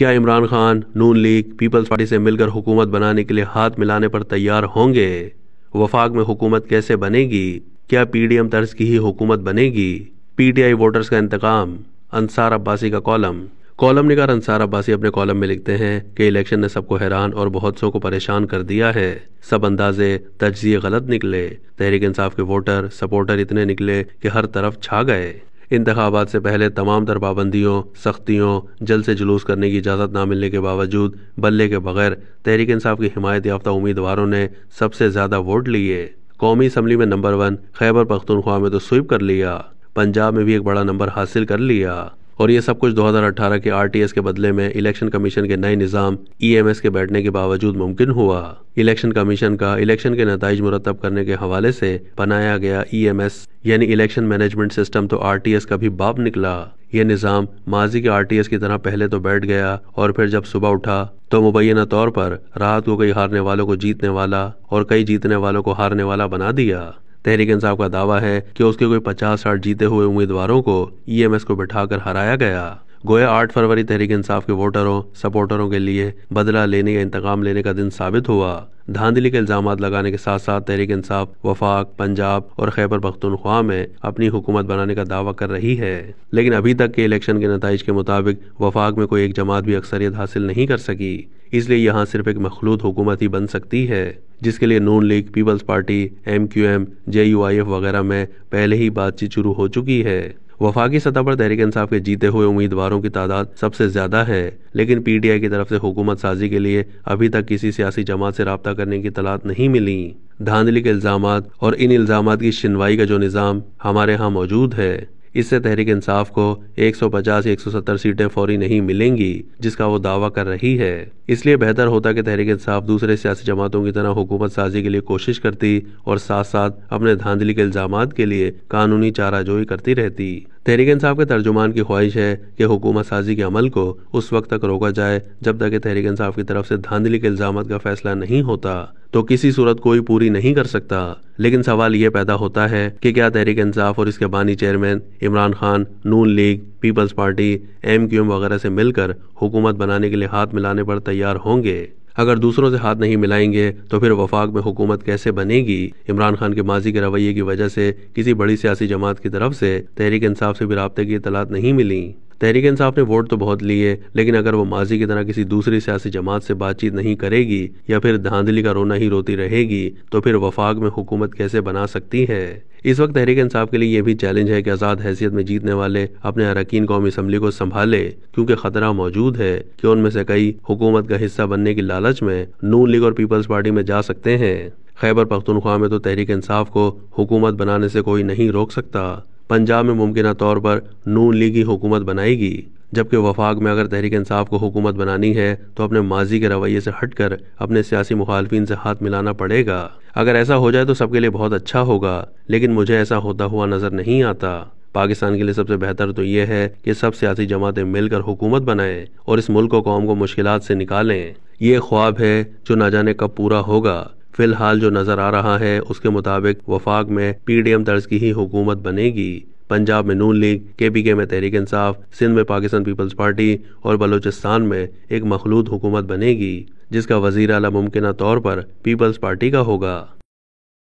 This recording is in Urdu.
کیا Imran Khan Noon league peoples party سے مل کر حکومت بنانے کے لیے ہاتھ ملانے پر تیار ہوں گے؟ وفاق میں حکومت کیسے بنے گی؟ کیا پی ڈی ایم طرز کی ہی حکومت بنے گی؟ پی ٹی آئی ووٹرز کا انتقام، انصار عباسی کا کالم نگار انصار عباسی اپنے کالم میں لکھتے ہیں کہ الیکشن نے سب کو حیران اور بہت سو کو پریشان کر دیا ہے۔ سب اندازے تجزیے غلط نکلے۔ تحریک انصاف کے ووٹر سپورٹر اتنے نکلے کہ ہر طرف چھا گئے۔ انتخابات سے پہلے تمام تر پابندیوں، سختیوں، جلد سے جلوس کرنے کی اجازت نہ ملنے کے باوجود بلے کے بغیر تحریک انصاف کی حمایت یافتہ امیدواروں نے سب سے زیادہ ووٹ لیے۔ قومی اسمبلی میں نمبر 1 خیبر پختونخوا میں تو سویپ کر لیا، پنجاب میں بھی ایک بڑا نمبر حاصل کر لیا، اور یہ سب کچھ 2018 کے آر ٹی ایس کے بدلے میں الیکشن کمیشن کے نئے نظام ای ایم ایس کے بیٹھنے کے باوجود ممکن ہوا۔ الیکشن کمیشن کا الیکشن کے نتائج مرتب کرنے کے حوالے سے بنایا گیا ای ایم ایس یعنی الیکشن مینجمنٹ سسٹم تو آر ٹی ایس کا بھی باپ نکلا۔ یہ نظام ماضی کے آر ٹی ایس کی طرح پہلے تو بیٹھ گیا اور پھر جب صبح اٹھا تو مبینہ طور پر رات کو کئی ہارنے والوں کو جیتنے والا اور کئی جیتنے والوں کو ہارنے والا بنا دیا۔ تحریک انصاف کا دعویٰ ہے کہ اس کے کوئی 50-60 جیتے ہوئے امیدواروں کو ای ایم ایس کو بٹھا کر ہرایا گیا۔ گویا 8 فروری تحریک انصاف کے ووٹروں سپورٹروں کے لیے بدلہ لینے یا انتقام لینے کا دن ثابت ہوا۔ دھاندلی کے الزامات لگانے کے ساتھ ساتھ تحریک انصاف وفاق، پنجاب اور خیبر پختونخوا میں اپنی حکومت بنانے کا دعویٰ کر رہی ہے، لیکن ابھی تک کے الیکشن کے نتائج کے مطابق وفاق میں کوئی ایک جماعت بھی اکثریت حاصل نہیں کر سکی۔ اس لیے یہاں صرف ایک مخلوط حکومت ہی بن سکتی ہے، جس کے لیے Noon league, peoples party, M Q M, J U I F وغیرہ میں پہلے ہی بات چیت شروع ہو چکی ہے۔ وفاقی سطح پر تحریک انصاف کے جیتے ہوئے امیدواروں کی تعداد سب سے زیادہ ہے، لیکن پی ٹی آئی کی طرف سے حکومت سازی کے لیے ابھی تک کسی سیاسی جماعت سے رابطہ کرنے کی اطلاعات نہیں ملی۔ دھاندلی کے الزامات اور ان الزامات کی شنوائی کا جو نظام ہمارے ہاں موجود ہے، اس سے تحریک انصاف کو 150 یا 170 سیٹیں فوری نہیں ملیں گی جس کا وہ دعویٰ کر رہی ہے۔ اس لیے بہتر ہوتا کہ تحریک انصاف دوسرے سیاسی جماعتوں کی طرح حکومت سازی کے لیے کوشش کرتی اور ساتھ ساتھ اپنے دھاندلی کے الزامات کے لیے قانونی چارہ جوئی کرتی رہتی۔ تحریک انصاف کے ترجمان کی خواہش ہے کہ حکومت سازی کے عمل کو اس وقت تک روکا جائے جب تک کہ تحریک انصاف کی طرف سے دھاندلی کے الزامات کا فیصلہ نہیں ہوتا تو کسی صورت کوئی پوری نہیں کر سکتا۔ لیکن سوال یہ پیدا ہوتا ہے کہ کیا تحریک انصاف اور اس کے بانی chairman Imran Khan Noon league, peoples party, M Q M وغیرہ سے مل کر حکومت بنانے کے لیے ہاتھ ملانے پر تیار ہوں گے؟ اگر دوسروں سے ہاتھ نہیں ملائیں گے تو پھر وفاق میں حکومت کیسے بنے گی؟ عمران خان کے ماضی کے رویے کی وجہ سے کسی بڑی سیاسی جماعت کی طرف سے تحریک انصاف سے بھی رابطے کی اطلاعات نہیں ملی۔ تحریک انصاف نے ووٹ تو بہت لیے، لیکن اگر وہ ماضی کی طرح کسی دوسری سیاسی جماعت سے بات چیت نہیں کرے گی یا پھر دھاندلی کا رونا ہی روتی رہے گی تو پھر وفاق میں حکومت کیسے بنا سکتی ہے؟ اس وقت تحریک انصاف کے لیے یہ بھی چیلنج ہے کہ آزاد حیثیت میں جیتنے والے اپنے اراکین قومی اسمبلی کو سنبھالے، کیونکہ خطرہ موجود ہے کہ ان میں سے کئی حکومت کا حصہ بننے کی لالچ میں نون لیگ اور پیپلز پارٹی میں جا سکتے ہیں۔ خیبر پختونخوا میں تو تحریک انصاف کو حکومت بنانے سے کوئی نہیں روک سکتا۔ پنجاب میں ممکنہ طور پر نون لیگ ہی حکومت بنائے گی، جبکہ وفاق میں اگر تحریک انصاف کو حکومت بنانی ہے تو اپنے ماضی کے رویے سے ہٹ کر اپنے سیاسی مخالفین سے ہاتھ ملانا پڑے گا۔ اگر ایسا ہو جائے تو سب کے لیے بہت اچھا ہوگا، لیکن مجھے ایسا ہوتا ہوا نظر نہیں آتا۔ پاکستان کے لیے سب سے بہتر تو یہ ہے کہ سب سیاسی جماعتیں مل کر حکومت بنائیں اور اس ملک و قوم کو مشکلات سے نکالیں۔ یہ خواب ہے جو نہ جانے کب پورا ہوگا۔ فی الحال جو نظر آ رہا ہے اس کے مطابق وفاق میں پی ڈی ایم طرز کی ہی حکومت بنے گی۔ پنجاب میں نون لیگ، کے پی کے میں تحریک انصاف، سندھ میں پاکستان پیپلز پارٹی اور بلوچستان میں ایک مخلوط حکومت بنے گی جس کا وزیر اعلیٰ ممکنہ طور پر پیپلز پارٹی کا ہوگا۔